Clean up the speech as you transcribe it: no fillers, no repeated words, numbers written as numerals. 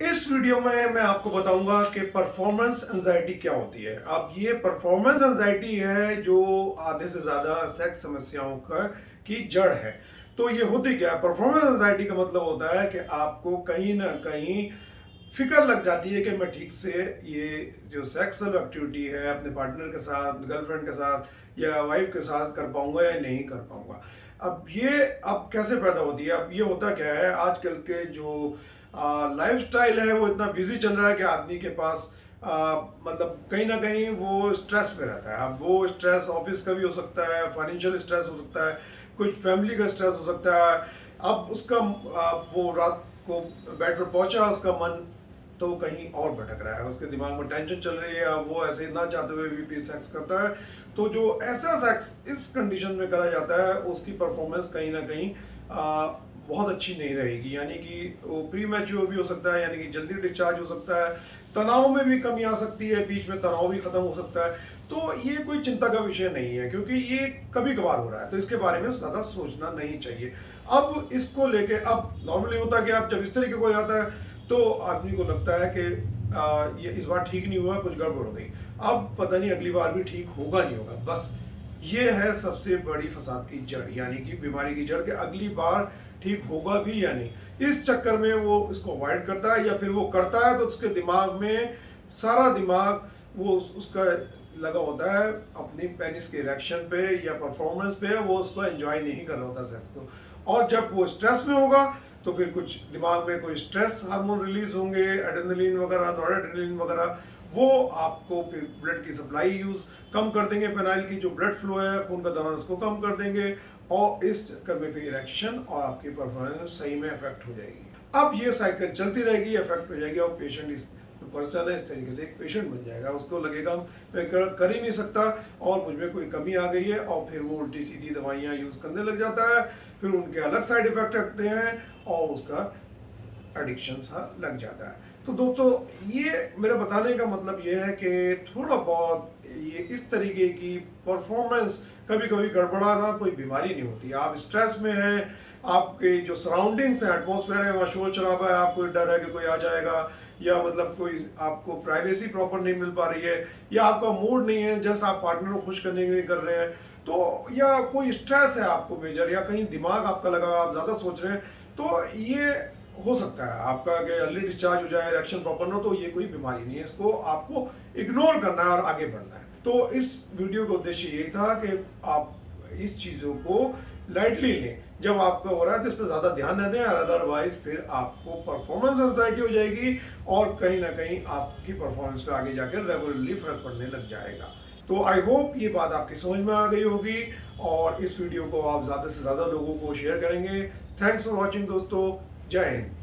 इस वीडियो में मैं आपको बताऊंगा कि परफॉर्मेंस एंजाइटी क्या होती है। अब ये परफॉर्मेंस एंजाइटी है जो आधे से ज़्यादा सेक्स समस्याओं का की जड़ है। तो ये होती क्या है? परफॉर्मेंस एंजाइटी का मतलब होता है कि आपको कहीं ना कहीं फिक्र लग जाती है कि मैं ठीक से ये जो सेक्सुअल एक्टिविटी है अपने पार्टनर के साथ, गर्लफ्रेंड के साथ या वाइफ के साथ कर पाऊंगा या नहीं कर पाऊंगा। अब कैसे पैदा होती है? अब ये होता क्या है, आजकल के जो लाइफस्टाइल है वो इतना बिजी चल रहा है कि आदमी के पास मतलब कहीं ना कहीं वो स्ट्रेस में रहता है। अब वो स्ट्रेस ऑफिस का भी हो सकता है, फाइनेंशियल स्ट्रेस हो सकता है, कुछ फैमिली का स्ट्रेस हो सकता है। अब उसका वो रात को बेड पर पहुंचा, उसका मन तो कहीं और भटक रहा है, उसके दिमाग में टेंशन चल रही है, अब वो ऐसे ना चाहते हुए भी सेक्स करता है। तो जो ऐसा सेक्स इस कंडीशन में करा जाता है उसकी परफॉर्मेंस कहीं ना कहीं बहुत अच्छी नहीं रहेगी, यानी कि वो प्री मैच्योर भी हो सकता है, यानी कि जल्दी डिस्चार्ज हो सकता है, तनाव में भी कमी आ सकती है, बीच में तनाव भी खत्म हो सकता है। तो ये कोई चिंता का विषय नहीं है, क्योंकि ये कभी कभार हो रहा है, तो इसके बारे में ज़्यादा सोचना नहीं चाहिए। अब इसको लेके अब नॉर्मली होता है कि आप जब इस तरीके को जाता है तो आदमी को लगता है कि ये इस बार ठीक नहीं हुआ, कुछ गड़बड़ हो गई, अब पता नहीं अगली बार भी ठीक होगा नहीं होगा। बस ये है सबसे बड़ी फसाद की जड़, यानी कि बीमारी की जड़, कि अगली बार ठीक होगा भी या नहीं। इस चक्कर में वो इसको अवॉइड करता है, या फिर वो करता है तो उसके दिमाग में सारा दिमाग वो उसका लगा होता है अपनी पेनिस के इरेक्शन पे या परफॉर्मेंस पे, वो उसको एंजॉय नहीं कर रहा होता सेक्स को। और जब वो स्ट्रेस में होगा तो फिर कुछ दिमाग में कोई स्ट्रेस हार्मोन रिलीज होंगे, एड्रेनलिन वगैरह, नॉरएड्रेनलिन वगैरह, वो आपको फिर ब्लड की सप्लाई यूज कम कर देंगे, पेनाइल की जो ब्लड फ्लो है, खून का दौरान, उसको कम कर देंगे, और इस चक्कर में फिर इरेक्शन और आपकी परफॉर्मेंस सही में अफेक्ट हो जाएगी। अब ये साइकिल चलती रहेगी, अफेक्ट हो जाएगी, और पेशेंट इस पर्सन है इस तरीके से एक पेशेंट बन जाएगा, उसको लगेगा मैं कर ही नहीं सकता और मुझ में कोई कमी आ गई है, और फिर वो उल्टी सीधी दवाइयाँ यूज़ करने लग जाता है, फिर उनके अलग साइड इफेक्ट रखते हैं और उसका एडिक्शन सा लग जाता है। तो दोस्तों, ये मेरा बताने का मतलब ये है कि थोड़ा बहुत ये इस तरीके की परफॉर्मेंस कभी कभी गड़बड़ाना कोई बीमारी नहीं होती। आप स्ट्रेस में हैं, आपके जो सराउंडिंग्स हैं, एटमॉस्फेयर है, वहाँ शोर शराबा है, आपको डर है कि कोई आ जाएगा, या मतलब कोई आपको प्राइवेसी प्रॉपर नहीं मिल पा रही है, या आपका मूड नहीं है, जस्ट आप पार्टनर को खुश करने के लिए कर रहे हैं, तो या कोई स्ट्रेस है आपको मेजर, या कहीं दिमाग आपका लगा आप ज़्यादा सोच रहे हैं, तो ये हो सकता है आपका कि अर्ली डिस्चार्ज हो जाए, इरेक्शन प्रॉपर ना हो, तो ये कोई बीमारी नहीं है, इसको आपको इग्नोर करना है और आगे बढ़ना है। तो इस वीडियो का उद्देश्य यही था कि आप इस चीज़ों को लाइटली लें, जब आपका हो रहा है तो इस पर ज़्यादा ध्यान न दें, और अदरवाइज फिर आपको परफॉर्मेंस एंजाइटी हो जाएगी और कहीं ना कहीं आपकी परफॉर्मेंस पे आगे जाकर रेगुलरली फर्क पड़ने लग जाएगा। तो आई होप ये बात आपकी समझ में आ गई होगी, और इस वीडियो को आप ज़्यादा से ज़्यादा लोगों को शेयर करेंगे। थैंक्स फॉर वॉचिंग दोस्तों, जय हिंद।